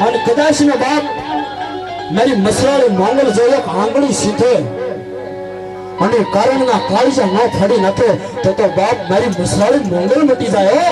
અને કદાચ નો બાપ મારી મસરાળી મોંગલ જોયો આંગળી સીધે અને કારણના કાળજા ન ફડી નાખે તો બાપ મારી મસરાળી મોંગલ મટી જાય.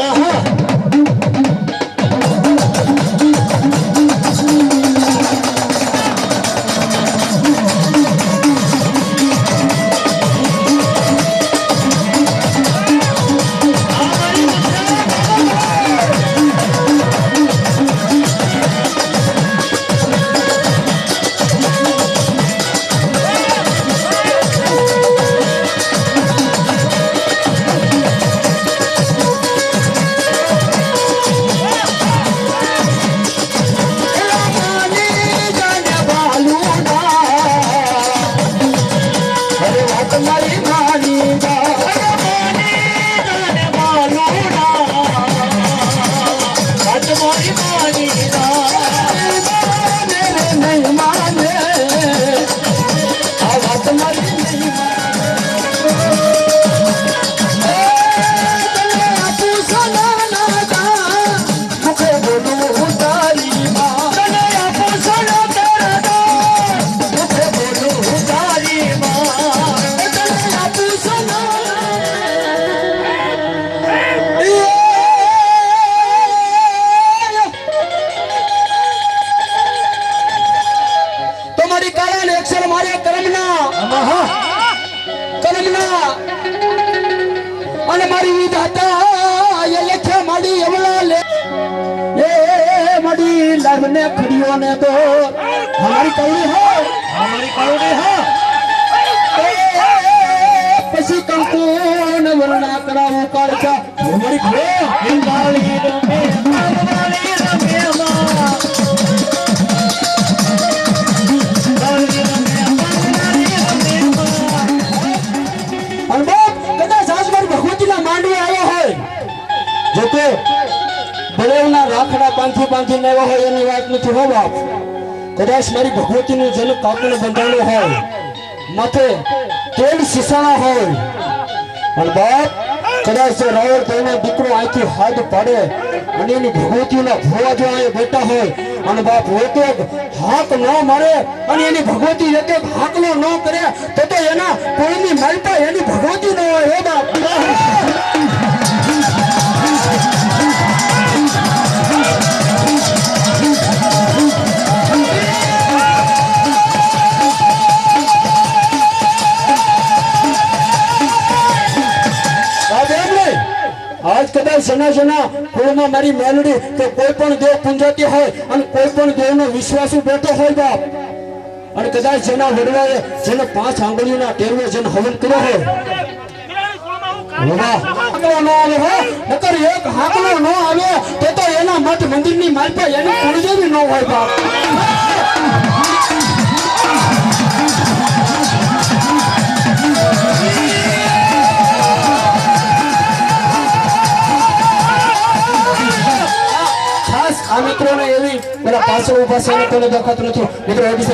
અને મારી વિધાતા એ લેખે માડી એવલા લે એ માડી લાવને ખડીઓ ને તો હમારી કૌડી હો પછી કંકુ ને વરણા કરાવું કાળકા હમારી ઘરે ઇંદાળી રમે મારવાળી રમે જોકે બળેવના રાખડા બાંધી લેવા હોય એની વાત નથી હો બાપ. કદાચ મારી ભગવતીનું જન કાકુને બંધાણું હોય માથે તેલ સીસાણા હોય પણ બાપ કદાચ રાવણ ભાઈનો દીકરો અહીંથી હાથ પાડે અને એની ભગવતીના ભોવા જો અહીં બેઠા હોય અને બાપ એક હાક ન મારે અને એની ભગવતી એક હાકલો ન કરે તો એના કોઈની માલપા એની ભગવતી ન હોય હો બાપ. આજ કદાચ જના કુળમાં મારી મેલડી તો કોઈ પણ દેવ પૂંજાતી હોય અને કોઈ પણ દેવનો વિશ્વાસુ બેઠો હોય બાપ અને કદાચ જેના વડવાએ જેને 5 આંગળીઓના ટેરવે જેને હવન કર્યો હોય એક હાકલો ન આવે તો એના મઠ મંદિરની માલપા એની કુળદેવી ન હોય બાપ. આ મિત્રોને એવી પેલા પાછળ ઉભા છે કોને દેખાતું નથી મિત્રો એ વિશે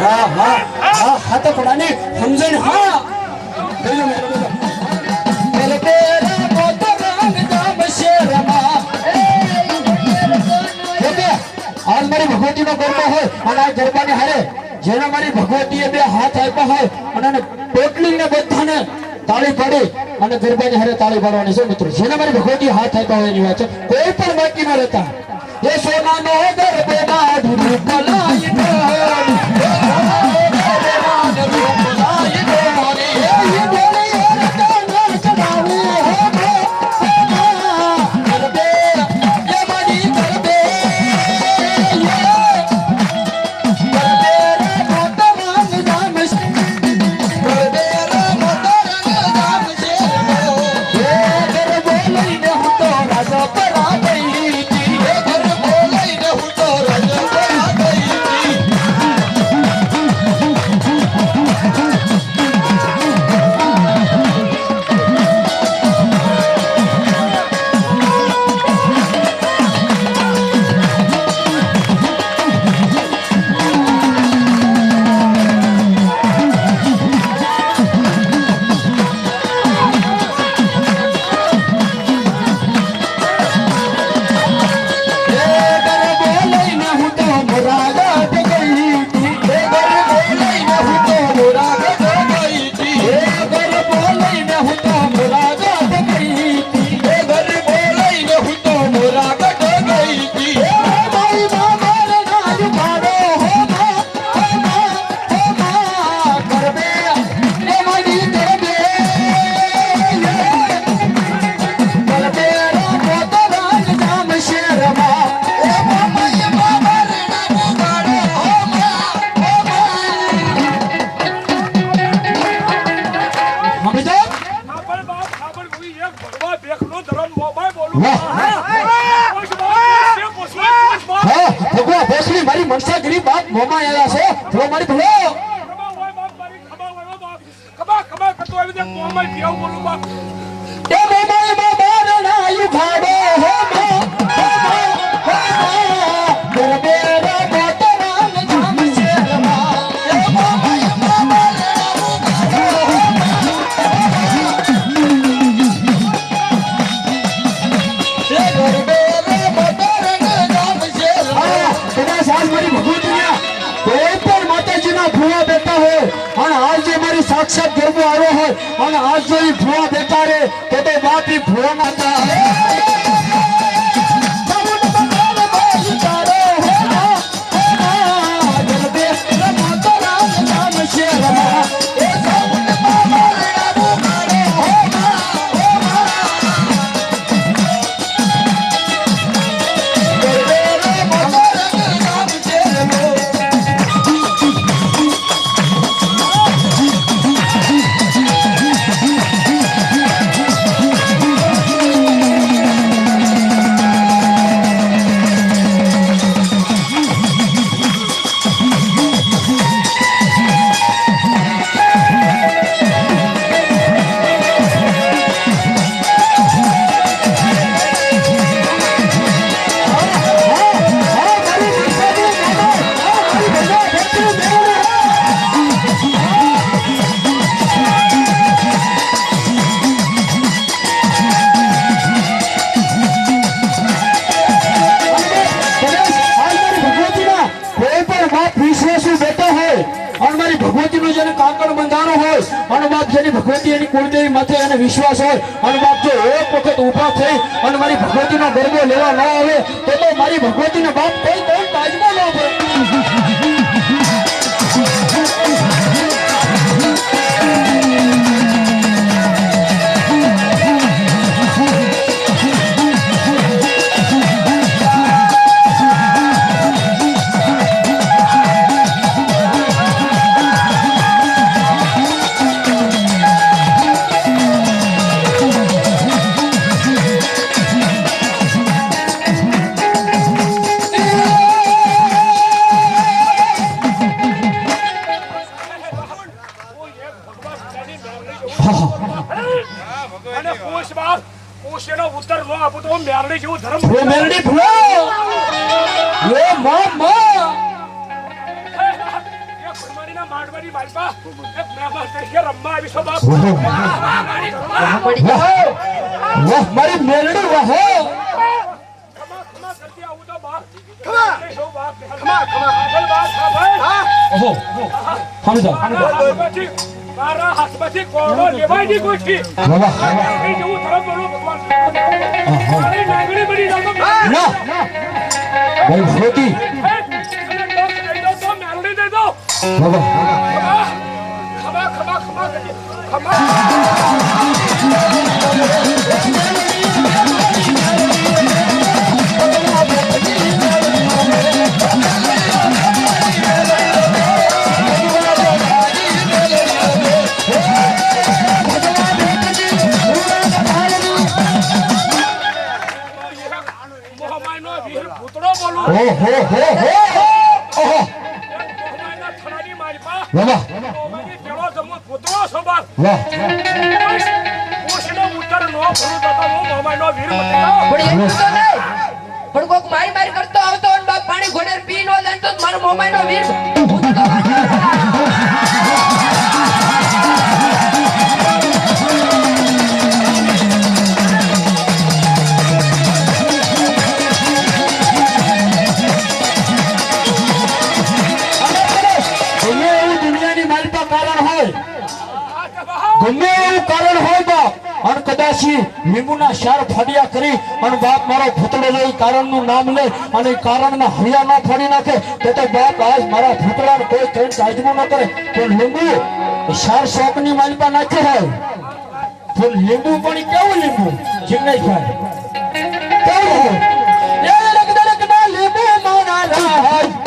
હા હા હા હા તો પડાને સમજણ હા આજ મારી ભગવતીનો ગરબો હોય અને આ ગરબાને હારે જેના મારી ભગવતીએ 2 હાથ આપ્યા હોય અને ટોટલીને બધાને તાળી પાડી અને ગરબાની હારે તાળી પાડવાની છે મિત્રો. જેના મારી ભગવતી હાથ આપ્યા હોય એની વાત છે કોઈ પણ બાકી ન રહેતા. એ સોનાનો ગરબો માધુરી કલાઈ ભલા ભોસડી મારી મનસાગીરી બાપ મોમાં આવ્યા છે ભલો મારી ભલો ખબા કરતો આવી દે મોમાં કેવું બોલું બાપ એ મોમાં બાર ના આયુ ખાડો હો મા ગરબેરા મોતરાન જામ શેરમા એ મોમાં બાર ના આયુ ખાડો હો એ ગરબેરા મોતરાન જામ શેરમા તેના સાસ મારી ભગવતીના કોઈ પણ માતાજીના ભૂવા બેઠા હોય અને આજ જે મારી સાક્ષાત ગરબો આવ્યો હોય અને આજ જો એ ભૂવા બેઠા રે તો બાપ ઈ ભૂવા માતા ભગવતી એની કુળદેવી માથે એને વિશ્વાસ હોય અને બાપ જો એક વખત ઊભા થઈ અને મારી ભગવતીનો ગરબો લેવા ન આવે તો મારી ભગવતીને બાપ કોઈ તાજમાં ન પડે મારી મેલડી વાહો મારા હાથમાંથી કોડો લેવાય નહીં કોઈ જેવું તરફ બોલો ભગવાન મારી નાગણી બની જાવ ના ભાઈ ભગવતી તો મેલડી દે દો ખમા પણ કોક મારી કરતો આવતો અને બાપ પાણી ઘોડે પી નો જાય તો મારો મોમાઈ નો વીર ગમે એવું કારણ હોય બાપ અને કદાચ લીંબુના શાર ફાડ્યા કરી અને બાપ મારો ભૂતળો એ કારણનું નામ લે અને કારણના હૈયા ન ફાડી નાખે તો બાપ આજ મારા ભૂતળાને કોઈ કઈ તાજમો ન કરે તો લીંબુ શાર શોકની માલિકા નાખે હોય તો લીંબુ પણ કેવું લીંબુ જીવનાઈ ખાય કેવું એ લગદલકના લીંબુ મારા રાજ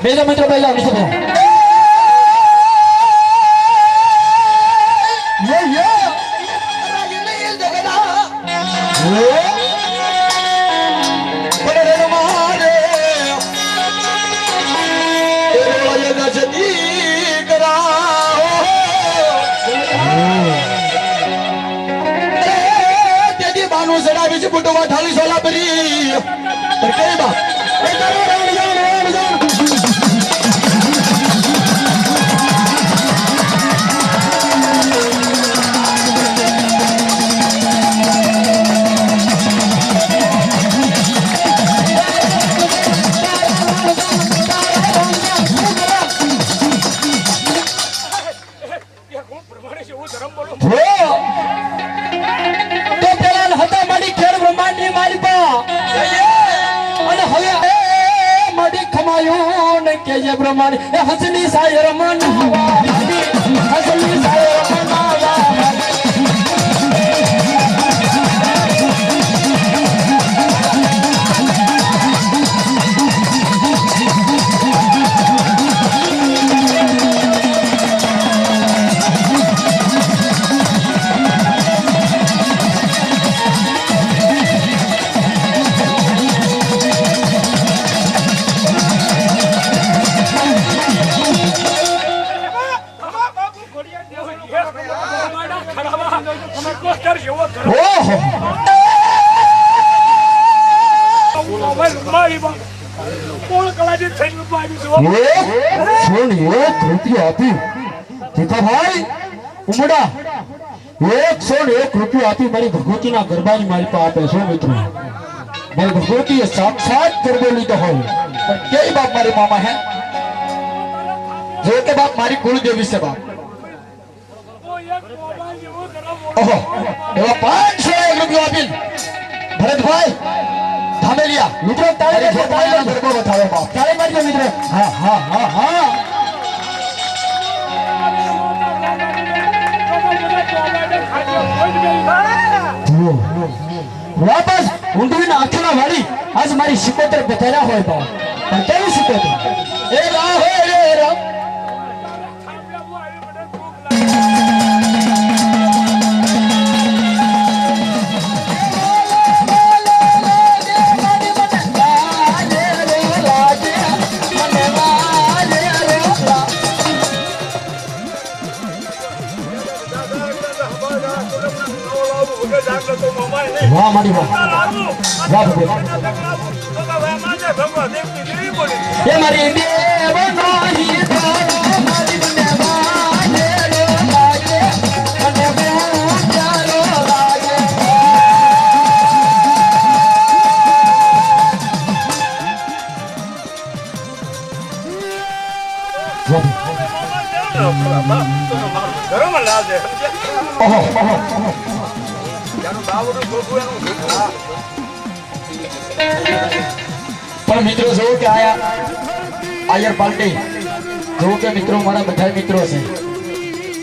બેજો મિત્રો બેજો નીચે બેસો એ કોણ પ્રમાણે છે એવો ધર્મ બોલો તો પેલા હતા મારી ખેડ બ્રહ્માંડની માલિકા અને હવે મારી ખમાયું ને કે જે બ્રહ્માંડ એ હસની સાયર મનાવા હસની સાયર મનાવા ઓહો કોણ કલાજી થઈને આવ્યું સોન એક રૂપિયો આપી ભાઈ ઉમડા 101 રૂપિયો આપી મારી ભગવતીના ગરબાની મારી પાસે આપે છો મિત્રો મારી ભગવતીએ સાક્ષાત ગરબો લીધો હોય પણ કેવી બાપ મારી મામા હે જો કે બાપ મારી કુળદેવી છે બાપ ઓહો એવા 501 રૂપિયો આપી ભરતભાઈ ધામેલિયા મિત્રો તાળી ગરબો બતાવો બાપ તાળી મારજો મિત્રો હા હા હા હા વાપસ ઊંધવીના આંખના વાળી આજ મારી શિકોતર બતાવ્યા હોય બાપ પણ કેવી શિકોતર એ રાહ એ રાહ વાહ મારી વાહ વાહ ભગવાન એ મારી દેવનો હીરો મારી બનેવા દેરો લાગે મને બહુ ચારો લાગે ઓહો પણ મિત્રો જોવો કે આયા આયર પાર્ટી જોવો કે મિત્રો મારા બધા મિત્રો છે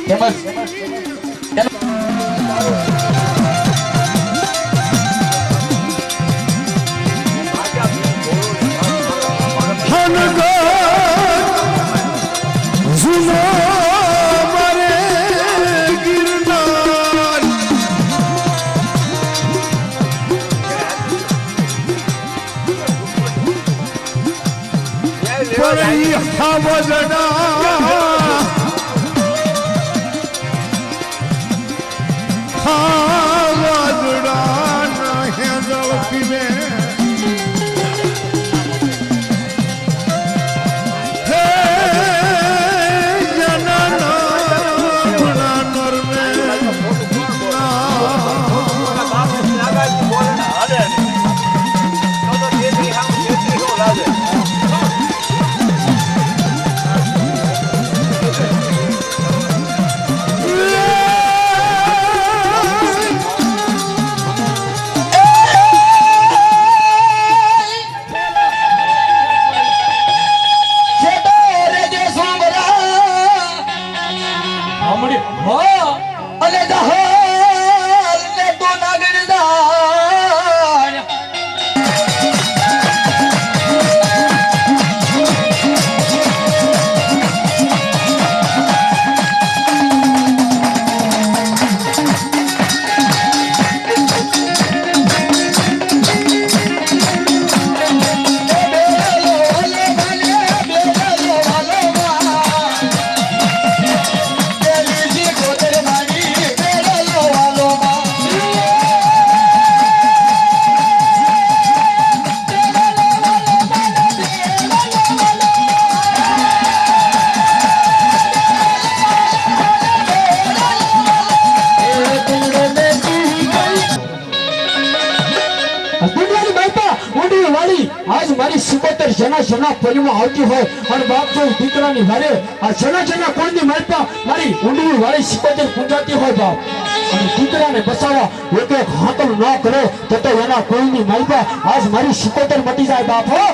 તેમજ મારી સિકોતર જેના જેના પરિમાં આવતી હોય અને બાપ જો દીકરાની વારે આ જેના કોણની મારતા મારી ઊંડવી વાળી સિકોતર પૂંજાતી હોય બાપ અને દીકરાને બસાવવા એક એક હાથલ ન કરે તો એના કોઈની મારતા આજ મારી સિકોતર મટી જાય બાપ હો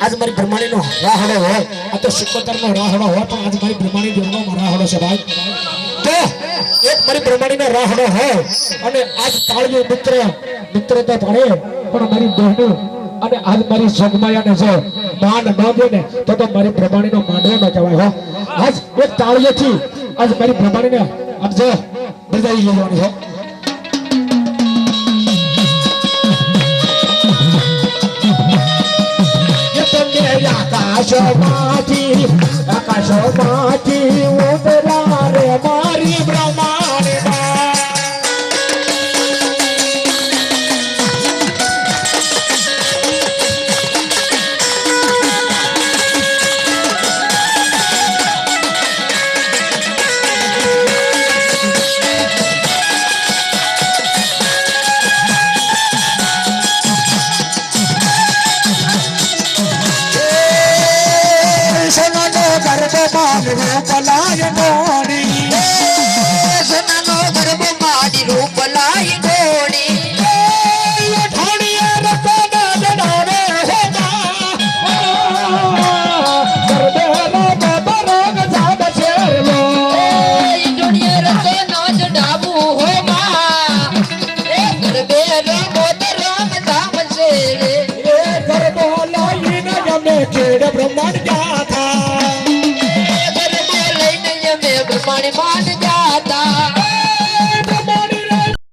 आज मारी ब्रह्माणी नो राहड़ो हो आ तो सिकोतर नो राहड़ो हो पण आज मारी ब्रह्माणी देवनो राहड़ो छे भाई तो एक मारी ब्रह्माणी नो राहड़ो हो अने आज ताळियो मित्र तो पड़े पण मारी बहनो अने आज मारी जोगमाया ने जो मान न दे ने तो मारी ब्रह्माणी नो मांडવો न कहेवाय हो आज एक ताळियो थी आज मारी ब्रह्माणी ने आज जो बजाई लेવાની हो आकाशमाती उतरा रे मारी ब्रह्मांड रूप लाई ખેડ બ્રહ્માંડ જા